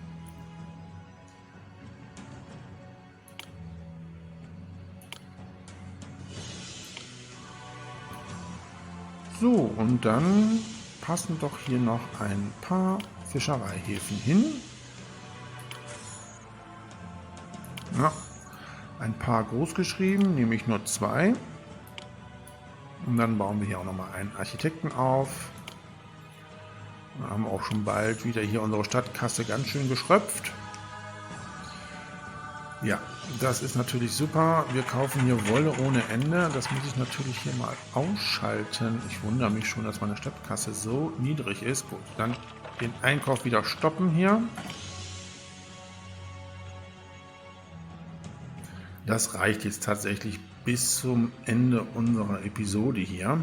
So, und dann passen doch hier noch ein paar Fischereihäfen hin. Ja, ein paar groß geschrieben, nämlich nur 2. Und dann bauen wir hier auch nochmal einen Architekten auf. Wir haben auch schon bald wieder hier unsere Stadtkasse ganz schön geschröpft. Ja, das ist natürlich super. Wir kaufen hier Wolle ohne Ende. Das muss ich natürlich hier mal ausschalten. Ich wundere mich schon, dass meine Stadtkasse so niedrig ist. Gut, dann den Einkauf wieder stoppen hier. Das reicht jetzt tatsächlich bis zum Ende unserer Episode hier.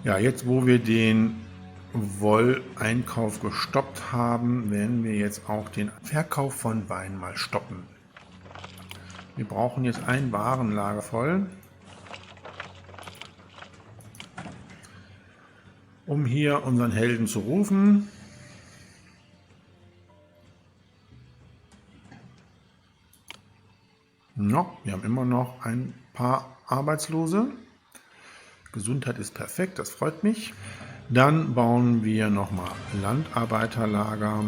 Ja, jetzt wo wir den Wolleinkauf gestoppt haben, werden wir jetzt auch den Verkauf von Wein mal stoppen. Wir brauchen jetzt ein Warenlager voll, um hier unseren Helden zu rufen. No, wir haben immer noch ein paar Arbeitslose. Gesundheit ist perfekt, das freut mich. Dann bauen wir nochmal Landarbeiterlager.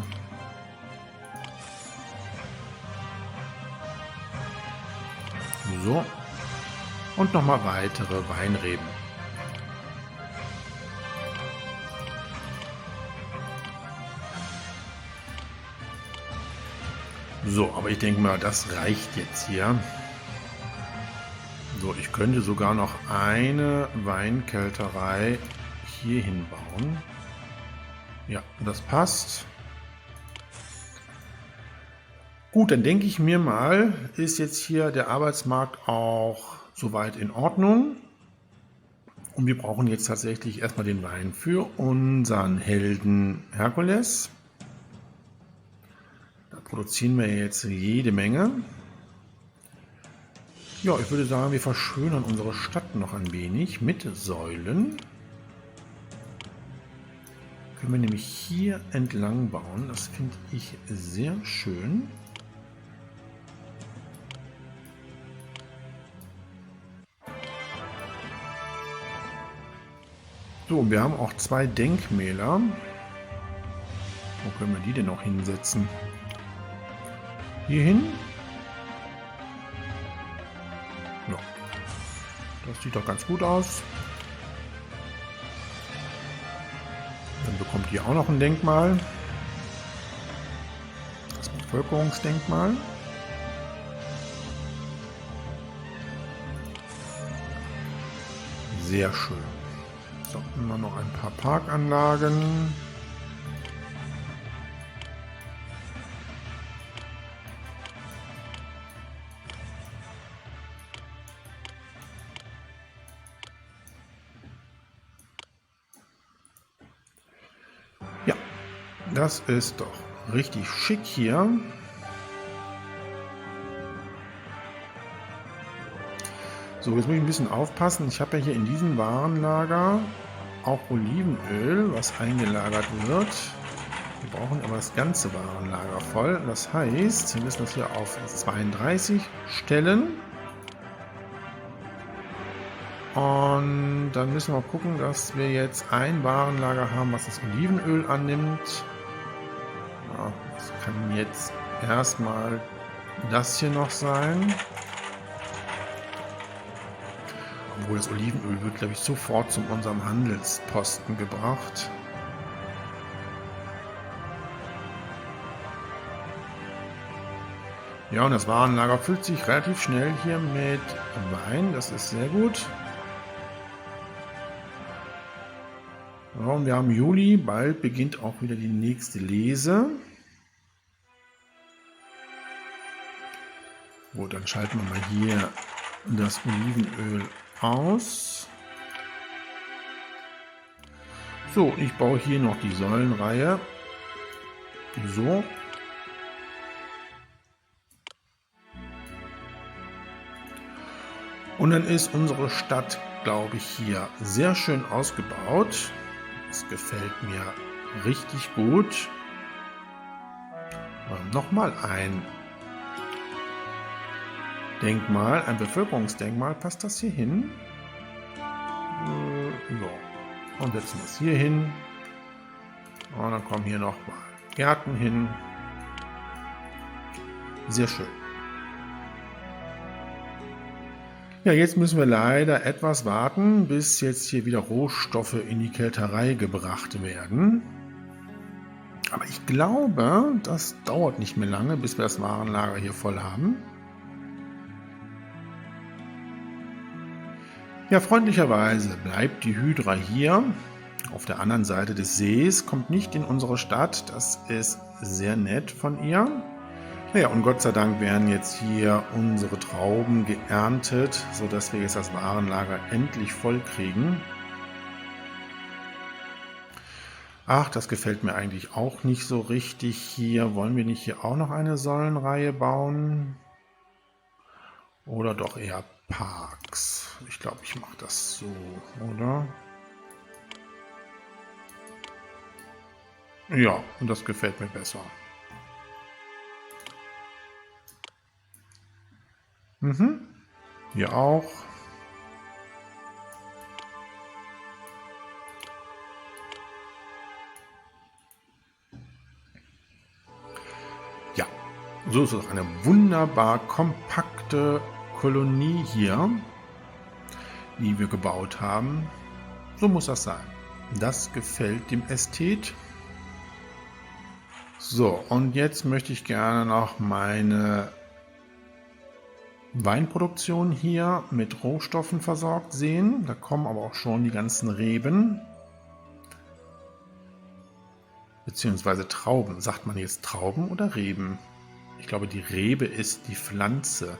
So. Und nochmal weitere Weinreben. So, aber ich denke mal, das reicht jetzt hier. So, ich könnte sogar noch eine Weinkälterei hier hinbauen. Ja, das passt. Gut, dann denke ich mir mal, ist jetzt hier der Arbeitsmarkt auch soweit in Ordnung. Und wir brauchen jetzt tatsächlich erstmal den Wein für unseren Helden Herkules. Da produzieren wir jetzt jede Menge. Ja, ich würde sagen, wir verschönern unsere Stadt noch ein wenig mit Säulen. Können wir nämlich hier entlang bauen. Das finde ich sehr schön. So, und wir haben auch 2 Denkmäler. Wo können wir die denn noch hinsetzen? Hier hin? Ja. Das sieht doch ganz gut aus. Dann bekommt ihr auch noch ein Denkmal. Das Bevölkerungsdenkmal. Sehr schön. So, immer noch ein paar Parkanlagen. Ja, das ist doch richtig schick hier. So, jetzt muss ich ein bisschen aufpassen. Ich habe ja hier in diesem Warenlager auch Olivenöl, was eingelagert wird. Wir brauchen aber das ganze Warenlager voll. Das heißt, wir müssen das hier auf 32 stellen. Und dann müssen wir gucken, dass wir jetzt ein Warenlager haben, was das Olivenöl annimmt. Ja, das kann jetzt erstmal das hier noch sein. Obwohl das Olivenöl wird, glaube ich, sofort zu unserem Handelsposten gebracht. Ja, und das Warenlager füllt sich relativ schnell hier mit Wein. Das ist sehr gut. Ja, und wir haben Juli. Bald beginnt auch wieder die nächste Lese. Gut, dann schalten wir mal hier das Olivenöl aus. So, ich baue hier noch die Säulenreihe. So. Und dann ist unsere Stadt, glaube ich, hier sehr schön ausgebaut. Das gefällt mir richtig gut. Nochmal ein Denkmal, ein Bevölkerungsdenkmal. Passt das hier hin? Ja. Und setzen wir es hier hin. Und dann kommen hier noch mal Gärten hin. Sehr schön. Ja, jetzt müssen wir leider etwas warten, bis jetzt hier wieder Rohstoffe in die Kelterei gebracht werden. Aber ich glaube, das dauert nicht mehr lange, bis wir das Warenlager hier voll haben. Ja, freundlicherweise bleibt die Hydra hier auf der anderen Seite des Sees, kommt nicht in unsere Stadt. Das ist sehr nett von ihr. Ja, und Gott sei Dank werden jetzt hier unsere Trauben geerntet, sodass wir jetzt das Warenlager endlich voll kriegen. Ach, das gefällt mir eigentlich auch nicht so richtig hier. Wollen wir nicht hier auch noch eine Säulenreihe bauen? Oder doch eher Parks? Ich glaube, ich mache das so, oder? Ja, und das gefällt mir besser. Hier auch. Ja, so ist es eine wunderbar kompakte Kolonie hier, die wir gebaut haben. So muss das sein. Das gefällt dem Ästhet. So, und jetzt möchte ich gerne noch meine Weinproduktion hier mit Rohstoffen versorgt sehen. Da kommen aber auch schon die ganzen Reben. beziehungsweise Trauben. Sagt man jetzt Trauben oder Reben? Ich glaube, die Rebe ist die Pflanze.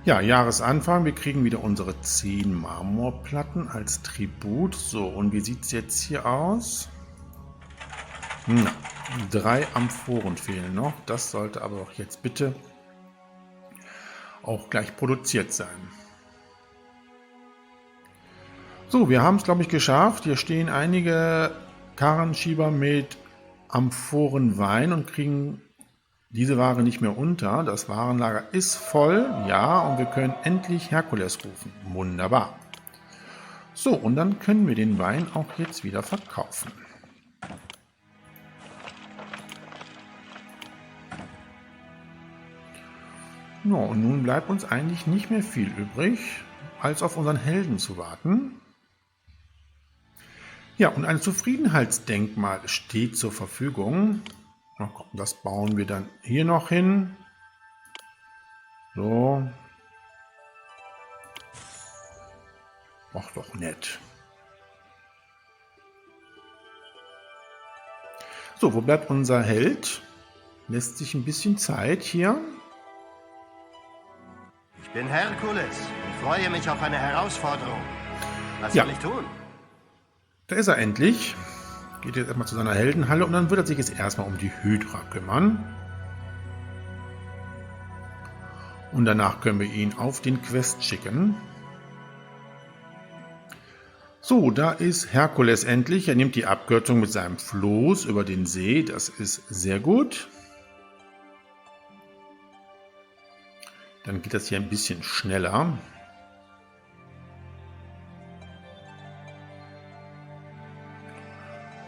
Ja, Jahresanfang. Wir kriegen wieder unsere 10 Marmorplatten als Tribut. So, und wie sieht es jetzt hier aus? Na, 3 Amphoren fehlen noch. Das sollte aber auch jetzt bitte auch gleich produziert sein. So, wir haben es, glaube ich, geschafft. Hier stehen einige Karrenschieber mit Amphorenwein und kriegen diese Ware nicht mehr unter. Das Warenlager ist voll, ja, und wir können endlich Herkules rufen. Wunderbar. So, und dann können wir den Wein auch jetzt wieder verkaufen. Ja, und nun bleibt uns eigentlich nicht mehr viel übrig, als auf unseren Helden zu warten. Ja, und ein Zufriedenheitsdenkmal steht zur Verfügung. Na komm, das bauen wir dann hier noch hin. So. Ach, doch nett. So, wo bleibt unser Held? Lässt sich ein bisschen Zeit hier. Ich bin Herkules und freue mich auf eine Herausforderung. Was Ja. soll ich tun? Da ist er endlich. Geht jetzt erstmal zu seiner Heldenhalle und dann wird er sich jetzt erstmal um die Hydra kümmern. Und danach können wir ihn auf den Quest schicken. So, da ist Herkules endlich. Er nimmt die Abkürzung mit seinem Floß über den See. Das ist sehr gut. Dann geht das hier ein bisschen schneller.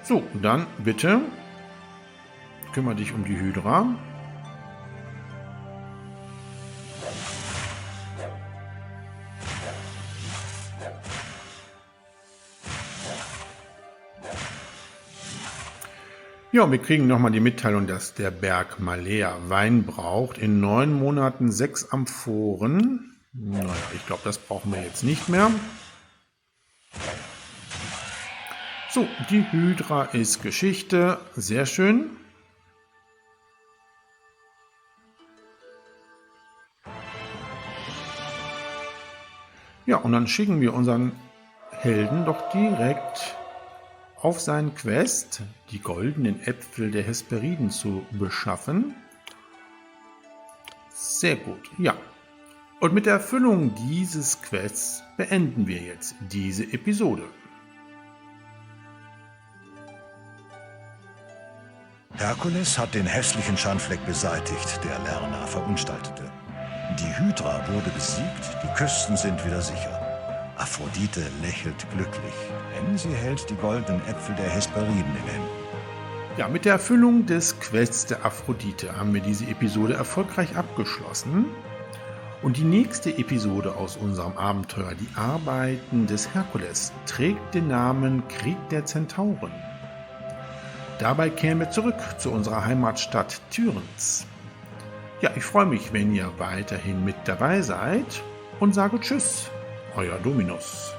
So, dann bitte kümmere dich um die Hydra. Ja, und wir kriegen nochmal die Mitteilung, dass der Berg Malea Wein braucht. In 9 Monaten 6 Amphoren. Naja, ich glaube, das brauchen wir jetzt nicht mehr. So, die Hydra ist Geschichte. Sehr schön. Ja, und dann schicken wir unseren Helden doch direkt auf seinen Quest, die goldenen Äpfel der Hesperiden zu beschaffen. Sehr gut, ja. Und mit der Erfüllung dieses Quests beenden wir jetzt diese Episode. Herkules hat den hässlichen Schandfleck beseitigt, der Lerna verunstaltete. Die Hydra wurde besiegt, die Küsten sind wieder sicher. Aphrodite lächelt glücklich, denn sie hält die goldenen Äpfel der Hesperiden in Händen. Ja, mit der Erfüllung des Quests der Aphrodite haben wir diese Episode erfolgreich abgeschlossen. Und die nächste Episode aus unserem Abenteuer, die Arbeiten des Herkules, trägt den Namen Krieg der Zentauren. Dabei kehren wir zurück zu unserer Heimatstadt Tyrens. Ja, ich freue mich, wenn ihr weiterhin mit dabei seid und sage Tschüss, euer Dominus.